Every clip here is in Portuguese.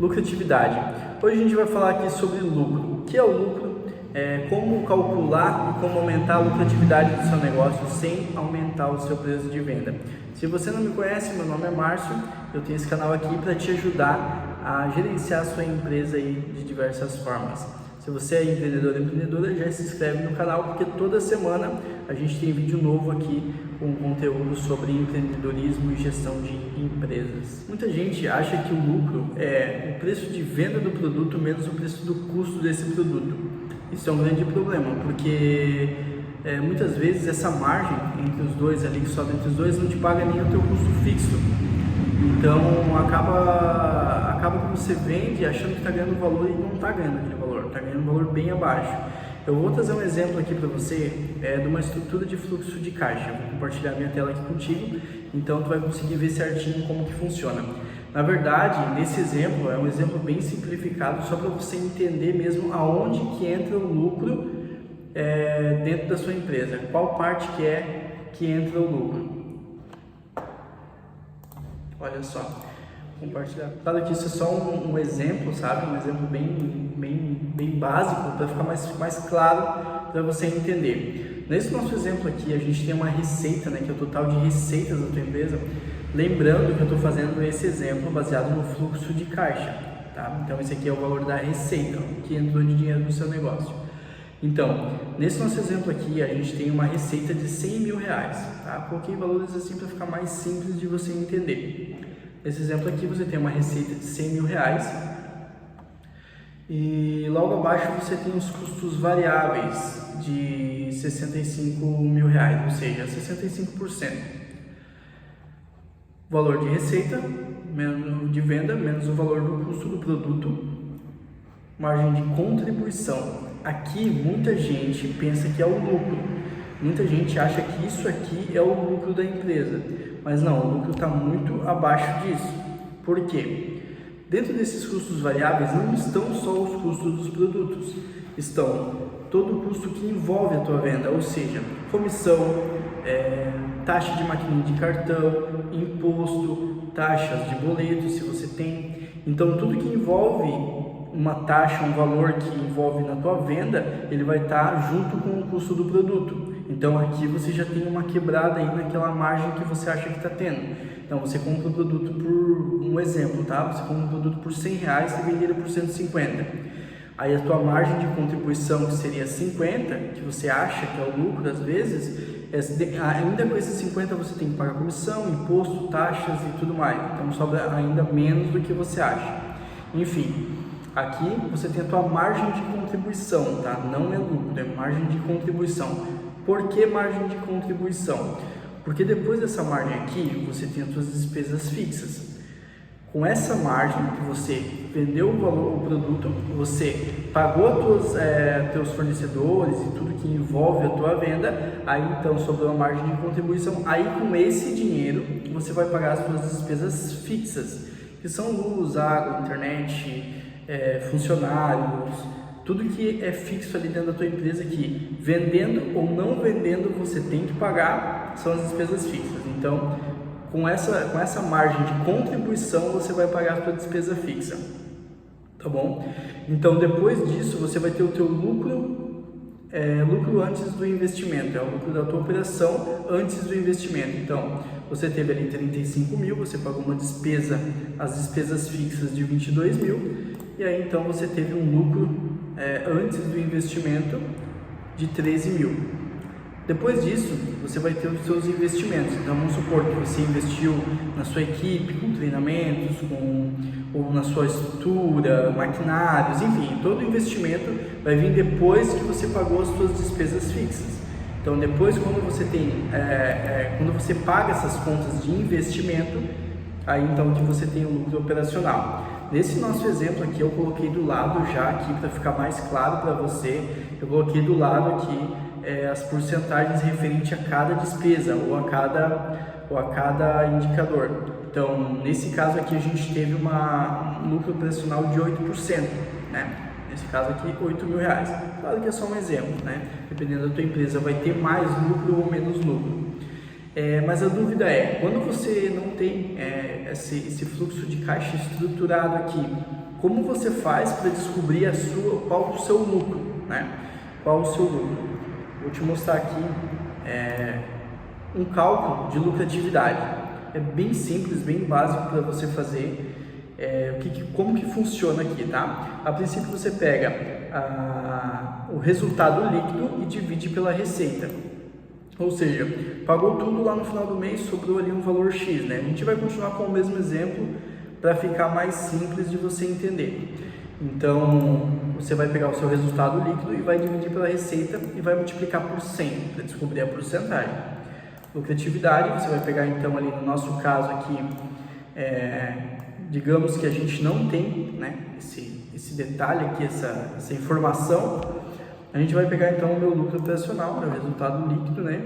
Lucratividade. Hoje a gente vai falar aqui sobre lucro. O que é o lucro? Como calcular e como aumentar a lucratividade do seu negócio sem aumentar o seu preço de venda. Se você não me conhece, meu nome é Márcio, eu tenho esse canal aqui para te ajudar a gerenciar a sua empresa aí de diversas formas. Se você é empreendedor ou empreendedora, já se inscreve no canal, porque toda semana a gente tem vídeo novo aqui com conteúdo sobre empreendedorismo e gestão de empresas. Muita gente acha que o lucro é o preço de venda do produto menos o preço do custo desse produto. Isso é um grande problema, porque muitas vezes essa margem entre os dois ali, que sobe entre os dois, não te paga nem o teu custo fixo. Então acaba que você vende achando que está ganhando valor e não está ganhando aquele valor, está ganhando um valor bem abaixo. Eu vou trazer um exemplo aqui para você de uma estrutura de fluxo de caixa. Eu vou compartilhar minha tela aqui contigo, então tu vai conseguir ver certinho como que funciona. Na verdade, nesse exemplo, é um exemplo bem simplificado, só para você entender mesmo aonde que entra o lucro dentro da sua empresa, qual parte que entra o lucro. Olha só, compartilhar. Claro que isso é só um exemplo, sabe? Um exemplo bem básico para ficar mais claro para você entender. Nesse nosso exemplo aqui, a gente tem uma receita, né, que é o total de receitas da tua empresa. Lembrando que eu estou fazendo esse exemplo baseado no fluxo de caixa, tá? Então esse aqui é o valor da receita, que entrou de dinheiro no seu negócio. Então, nesse nosso exemplo aqui, a gente tem uma receita de 100 mil reais, tá? Coloquei valores assim para ficar mais simples de você entender. Nesse exemplo aqui, você tem uma receita de 100 mil reais e logo abaixo você tem os custos variáveis de 65 mil reais, ou seja, 65%. Valor de receita, menos de venda, menos o valor do custo do produto, margem de contribuição. Aqui muita gente pensa que é o lucro, muita gente acha que isso aqui é o lucro da empresa, mas não, o lucro está muito abaixo disso. Por quê? Dentro desses custos variáveis não estão só os custos dos produtos, estão todo o custo que envolve a tua venda, ou seja, comissão, taxa de maquininha de cartão, imposto, taxas de boleto, se você tem. Então tudo que envolve uma taxa, um valor que envolve na tua venda, ele vai estar junto com o custo do produto. Então aqui você já tem uma quebrada aí naquela margem que você acha que está tendo. Então você compra o produto por, um exemplo, tá? Você compra um produto por 100 reais e vende ele por 150. Aí a tua margem de contribuição, que seria 50, que você acha que é o lucro às vezes, ainda com esses 50 você tem que pagar comissão, imposto, taxas e tudo mais. Então sobra ainda menos do que você acha. Enfim, aqui você tem a tua margem de contribuição, tá? Não é lucro, é margem de contribuição. Por que margem de contribuição? Porque depois dessa margem aqui, você tem as suas despesas fixas. Com essa margem que você vendeu o produto, você pagou teus fornecedores e tudo que envolve a tua venda, aí então sobrou a margem de contribuição. Aí com esse dinheiro, você vai pagar as suas despesas fixas, que são luz, água, internet, funcionários, tudo que é fixo ali dentro da tua empresa, que vendendo ou não vendendo você tem que pagar, são as despesas fixas. Então com essa margem de contribuição você vai pagar a tua despesa fixa, tá bom? Então depois disso você vai ter o teu lucro, lucro antes do investimento, é o lucro da tua operação antes do investimento. Então você teve ali 35 mil, você pagou uma despesa, as despesas fixas de 22 mil, e aí então você teve um lucro antes do investimento de 13 mil. Depois disso, você vai ter os seus investimentos. Então vamos supor que você investiu na sua equipe, com treinamentos, ou na sua estrutura, maquinários, enfim, todo investimento vai vir depois que você pagou as suas despesas fixas. Então depois, quando você paga essas contas de investimento, aí então que você tem o lucro operacional. Nesse nosso exemplo aqui, eu coloquei do lado já aqui para ficar mais claro para você, eu coloquei do lado aqui as porcentagens referente a cada despesa ou a cada indicador. Então, nesse caso aqui, a gente teve um lucro operacional de 8%, né? Nesse caso aqui, 8 mil reais. Claro que é só um exemplo, né? Dependendo da tua empresa, vai ter mais lucro ou menos lucro. Mas a dúvida é, quando você não tem esse fluxo de caixa estruturado aqui, como você faz para descobrir qual o seu lucro, né? Qual o seu lucro? Vou te mostrar aqui um cálculo de lucratividade. É bem simples, bem básico para você fazer. Como que funciona aqui, tá? A princípio você pega o resultado líquido e divide pela receita. Ou seja, pagou tudo lá no final do mês, sobrou ali um valor X, né? A gente vai continuar com o mesmo exemplo para ficar mais simples de você entender. Então, você vai pegar o seu resultado líquido e vai dividir pela receita e vai multiplicar por 100 para descobrir a porcentagem. Lucratividade, você vai pegar então ali no nosso caso aqui, digamos que a gente não tem, né, esse detalhe aqui, essa informação, a gente vai pegar então o meu lucro operacional, meu resultado líquido, né,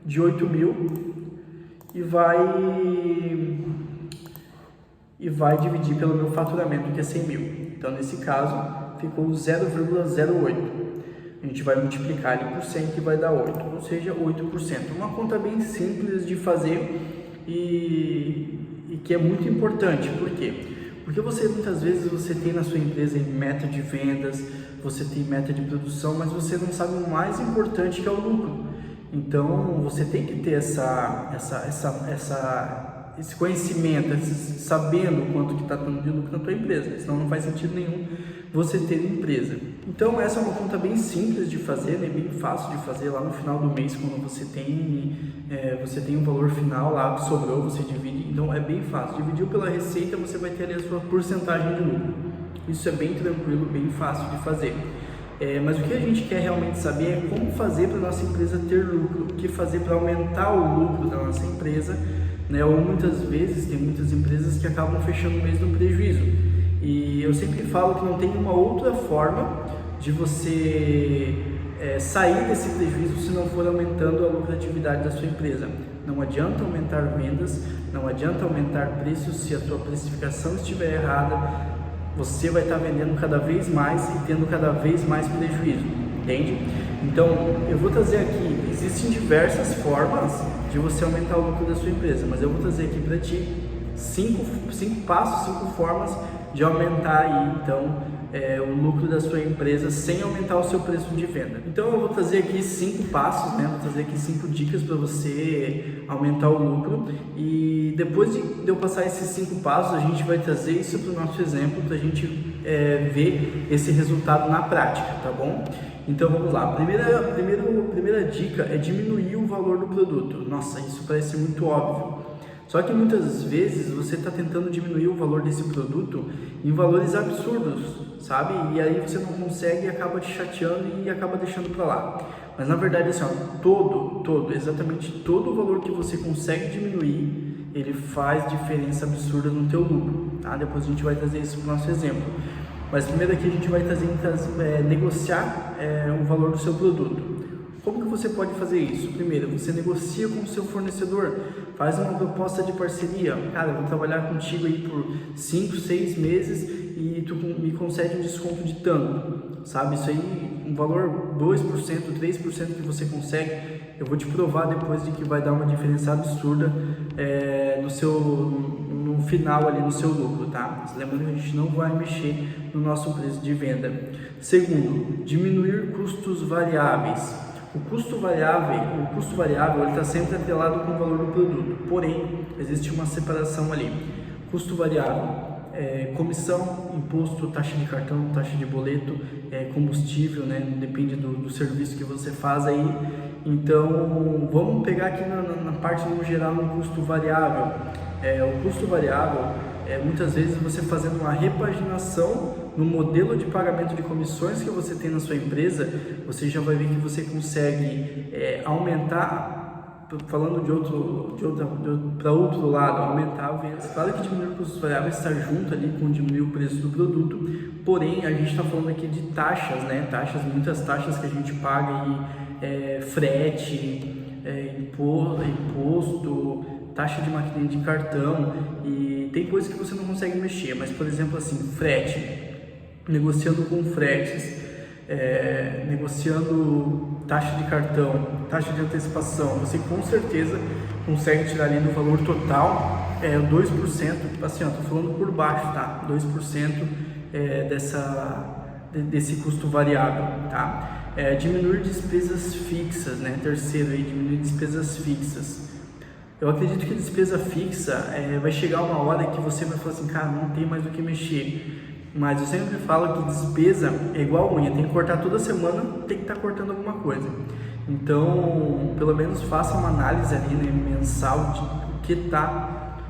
de 8 mil e vai dividir pelo meu faturamento, que é 100 mil. Então, nesse caso, ficou 0,08. A gente vai multiplicar ele por 100, que vai dar 8, ou seja, 8%. Uma conta bem simples de fazer e que é muito importante. Por quê? Porque muitas vezes você tem na sua empresa meta de vendas, você tem meta de produção, mas você não sabe o mais importante, que é o lucro. Então, você tem que ter esse conhecimento, sabendo quanto que está dando de lucro na tua empresa, senão não faz sentido nenhum você ter empresa. Então essa é uma conta bem simples de fazer, né? Bem fácil de fazer. Lá no final do mês, quando você tem um valor final lá que sobrou, você divide. Então é bem fácil, dividiu pela receita, você vai ter ali a sua porcentagem de lucro. Isso é bem tranquilo, bem fácil de fazer. Mas o que a gente quer realmente saber é como fazer para a nossa empresa ter lucro, o que fazer para aumentar o lucro da nossa empresa, né? Ou muitas vezes tem muitas empresas que acabam fechando o mês no prejuízo. E eu sempre falo que não tem uma outra forma de você sair desse prejuízo se não for aumentando a lucratividade da sua empresa. Não adianta aumentar vendas, não adianta aumentar preços se a sua precificação estiver errada. Você vai estar vendendo cada vez mais e tendo cada vez mais prejuízo, entende? Então, eu vou trazer aqui, existem diversas formas de você aumentar o lucro da sua empresa, mas eu vou trazer aqui para ti 5 passos, 5 formas de aumentar aí, então, o lucro da sua empresa sem aumentar o seu preço de venda. Então eu vou trazer aqui 5 passos, né? Vou trazer aqui 5 dicas para você aumentar o lucro, e depois de eu passar esses 5 passos, a gente vai trazer isso para o nosso exemplo, para a gente ver esse resultado na prática, tá bom? Então vamos lá. Primeira dica é diminuir o valor do produto. Nossa, isso parece muito óbvio. Só que muitas vezes você está tentando diminuir o valor desse produto em valores absurdos, sabe? E aí você não consegue e acaba te chateando e acaba deixando para lá. Mas na verdade, assim, exatamente todo o valor que você consegue diminuir, ele faz diferença absurda no teu lucro, tá? Depois a gente vai trazer isso para o nosso exemplo. Mas primeiro aqui a gente vai negociar o valor do seu produto. Como que você pode fazer isso? Primeiro, você negocia com o seu fornecedor, faz uma proposta de parceria. Cara, eu vou trabalhar contigo aí por 5, 6 meses e tu me concede um desconto de tanto, sabe? Isso aí, um valor 2%, 3% que você consegue, eu vou te provar depois de que vai dar uma diferença absurda no final ali no seu lucro, tá? Lembrando que a gente não vai mexer no nosso preço de venda. Segundo, diminuir custos variáveis. O custo variável ele está sempre atrelado com o valor do produto, porém, existe uma separação ali. Custo variável, comissão, imposto, taxa de cartão, taxa de boleto, combustível, né? Depende do serviço que você faz aí. Então, vamos pegar aqui na parte no geral no custo variável. O custo variável, muitas vezes você fazendo uma repaginação no modelo de pagamento de comissões que você tem na sua empresa, você já vai ver que você consegue aumentar, falando para outro lado, aumentar a venda. Claro que diminuir os custos variáveis está junto ali com diminuir o preço do produto, porém a gente está falando aqui de taxas, né? Muitas taxas que a gente paga aí, frete, imposto, taxa de maquininha de cartão, e tem coisas que você não consegue mexer, mas por exemplo assim, frete, negociando com fretes, negociando taxa de cartão, taxa de antecipação, você com certeza consegue tirar ali do valor total 2%, assim, ó, tô falando por baixo, tá? 2% desse custo variável, tá? Diminuir despesas fixas, né? Terceiro aí, diminuir despesas fixas. Eu acredito que despesa fixa vai chegar uma hora que você vai falar assim, cara, não tem mais o que mexer. Mas eu sempre falo que despesa é igual unha, tem que cortar toda semana, tem que estar cortando alguma coisa. Então, pelo menos faça uma análise ali, né, mensal de o que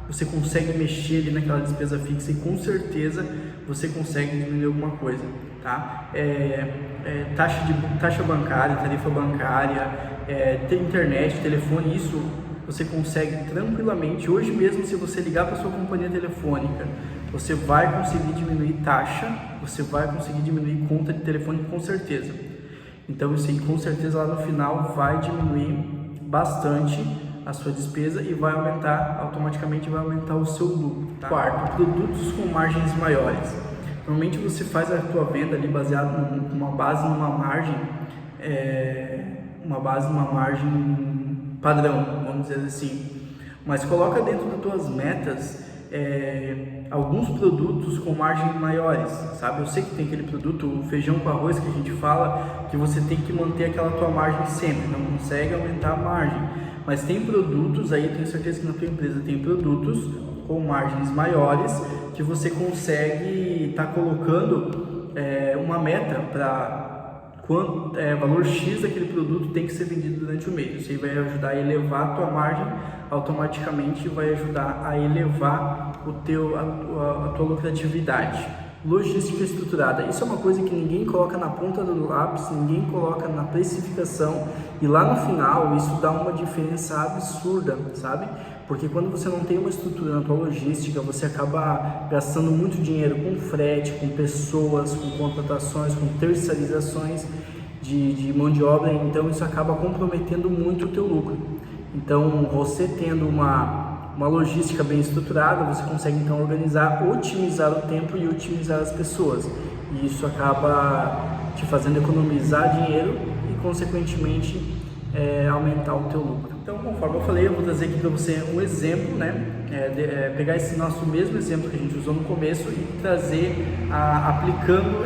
você consegue mexer ali naquela despesa fixa e com certeza você consegue diminuir alguma coisa, tá? Taxa bancária, tarifa bancária, internet, telefone, isso você consegue tranquilamente. Hoje mesmo, se você ligar para sua companhia telefônica, você vai conseguir diminuir taxa, você vai conseguir diminuir conta de telefone com certeza. Então isso aí com certeza lá no final vai diminuir bastante a sua despesa e vai aumentar, automaticamente vai aumentar o seu lucro, tá? Quarto, produtos com margens maiores. Normalmente você faz a tua venda ali baseado numa base numa margem, padrão, vamos dizer assim. Mas coloca dentro das tuas metas alguns produtos com margens maiores, sabe? Eu sei que tem aquele produto, o feijão com arroz que a gente fala, que você tem que manter aquela tua margem sempre, não consegue aumentar a margem. Mas tem produtos aí, tenho certeza que na tua empresa tem produtos com margens maiores que você consegue estar colocando uma meta para quanto valor X daquele produto tem que ser vendido durante o mês. Isso aí vai ajudar a elevar a tua margem, automaticamente vai ajudar a elevar a tua lucratividade. Logística estruturada, isso é uma coisa que ninguém coloca na ponta do lápis, ninguém coloca na precificação e lá no final isso dá uma diferença absurda, sabe? Porque quando você não tem uma estrutura na tua logística, você acaba gastando muito dinheiro com frete, com pessoas, com contratações, com terceirizações de mão de obra, então isso acaba comprometendo muito o teu lucro. Então você tendo uma logística bem estruturada, você consegue então organizar, otimizar o tempo e otimizar as pessoas. E isso acaba te fazendo economizar dinheiro e consequentemente aumentar o teu lucro. Então, conforme eu falei, eu vou trazer aqui para você um exemplo, né? Pegar esse nosso mesmo exemplo que a gente usou no começo e trazer, aplicando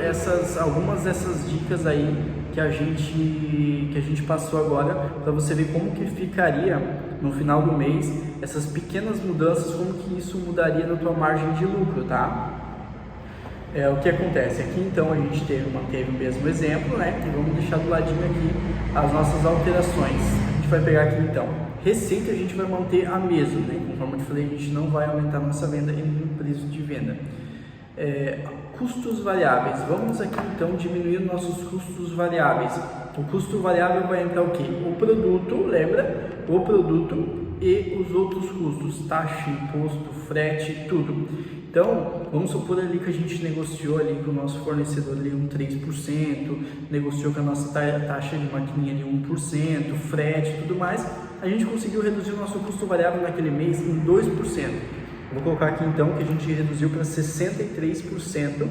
algumas dessas dicas aí que a gente passou agora, para você ver como que ficaria no final do mês essas pequenas mudanças, como que isso mudaria na tua margem de lucro, tá? O que acontece aqui, então a gente manteve o mesmo exemplo, né? E vamos deixar do ladinho aqui as nossas alterações. A gente vai pegar aqui então, receita a gente vai manter a mesma, né? Conforme eu te falei, a gente não vai aumentar a nossa venda e nem o preço de venda. Custos variáveis, vamos aqui então diminuir nossos custos variáveis. O custo variável vai entrar o quê? O produto, lembra? O produto e os outros custos, taxa, imposto, frete, tudo. Então, vamos supor ali que a gente negociou ali com o nosso fornecedor ali 3%, negociou com a nossa taxa de maquininha ali 1%, frete e tudo mais, a gente conseguiu reduzir o nosso custo variável naquele mês em 2%. Vou colocar aqui então que a gente reduziu para 63%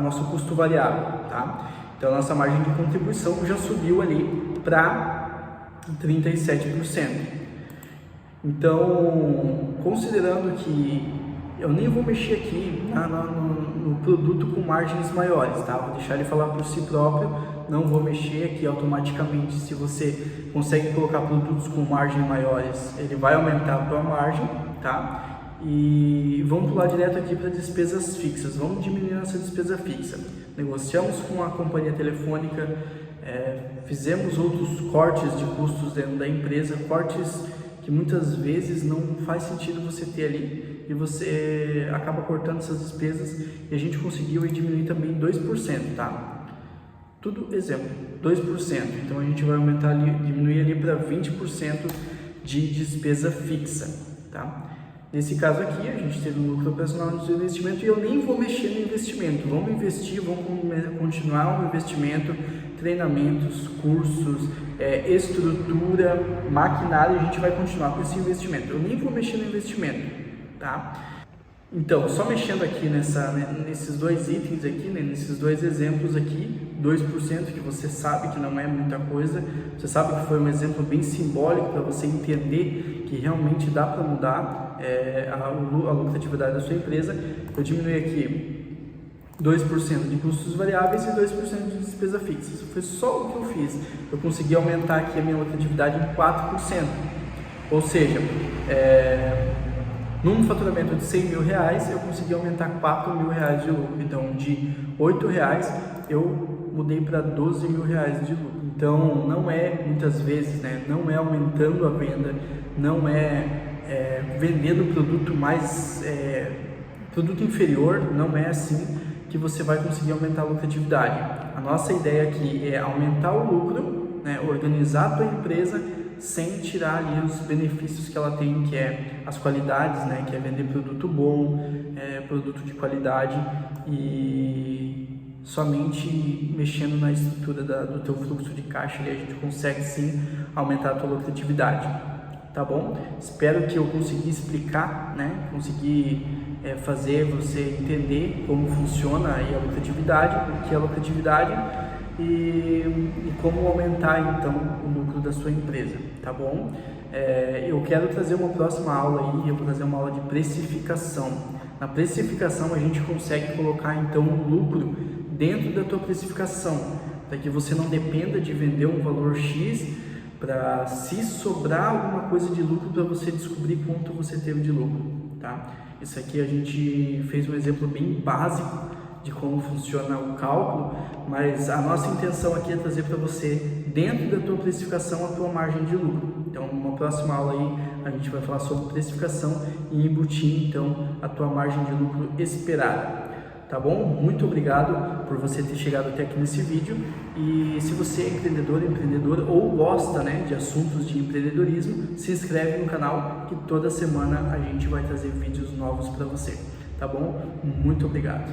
nosso custo variável, tá? Então a nossa margem de contribuição já subiu ali para 37%. Então, considerando que eu nem vou mexer aqui no produto com margens maiores, tá? Vou deixar ele falar por si próprio, não vou mexer aqui automaticamente. Se você consegue colocar produtos com margens maiores, ele vai aumentar a tua margem, tá? E vamos pular direto aqui para despesas fixas. Vamos diminuir nossa despesa fixa. Negociamos com a companhia telefônica, fizemos outros cortes de custos dentro da empresa, cortes que muitas vezes não faz sentido você ter ali e você acaba cortando essas despesas e a gente conseguiu diminuir também 2%, tá? Tudo exemplo, 2%. Então a gente vai diminuir ali para 20% de despesa fixa, tá? Nesse caso aqui, a gente teve um lucro operacional de investimento e eu nem vou mexer no investimento. Vamos investir, vamos continuar o investimento, treinamentos, cursos, estrutura, maquinário, a gente vai continuar com esse investimento. Eu nem vou mexer no investimento, tá? Então, só mexendo aqui nesses dois itens aqui, né, nesses dois exemplos aqui, 2% que você sabe que não é muita coisa, você sabe que foi um exemplo bem simbólico para você entender que realmente dá para mudar a lucratividade da sua empresa, eu diminui aqui 2% de custos variáveis e 2% de despesa fixa. Isso foi só o que eu fiz. Eu consegui aumentar aqui a minha lucratividade em 4%. Ou seja, num faturamento de 100 mil reais, eu consegui aumentar 4 mil reais de lucro. Então, de 8 reais, eu mudei para 12 mil reais de lucro. Então, não é, muitas vezes, né, não é aumentando a venda, não vendendo produto produto inferior, não é assim que você vai conseguir aumentar a lucratividade. A nossa ideia aqui é aumentar o lucro, né, organizar a tua empresa sem tirar ali os benefícios que ela tem, que é as qualidades, né, que é vender produto bom, produto de qualidade, e somente mexendo na estrutura do teu fluxo de caixa ali a gente consegue sim aumentar a tua lucratividade, tá bom? Espero que eu consegui explicar, né, consegui fazer você entender como funciona aí a lucratividade, o que é a lucratividade e como aumentar então o lucro da sua empresa, tá bom? Eu quero trazer uma próxima aula aí, eu vou trazer uma aula de precificação. Na precificação a gente consegue colocar então o lucro dentro da tua precificação, para que você não dependa de vender um valor X para se sobrar alguma coisa de lucro para você descobrir quanto você teve de lucro, tá? Isso aqui a gente fez um exemplo bem básico de como funciona o cálculo, mas a nossa intenção aqui é trazer para você, dentro da tua precificação, a tua margem de lucro. Então, numa próxima aula aí, a gente vai falar sobre precificação e embutir, então, a tua margem de lucro esperada. Tá bom? Muito obrigado por você ter chegado até aqui nesse vídeo, e se você é empreendedor ou gosta, né, de assuntos de empreendedorismo, se inscreve no canal que toda semana a gente vai trazer vídeos novos para você. Tá bom? Muito obrigado.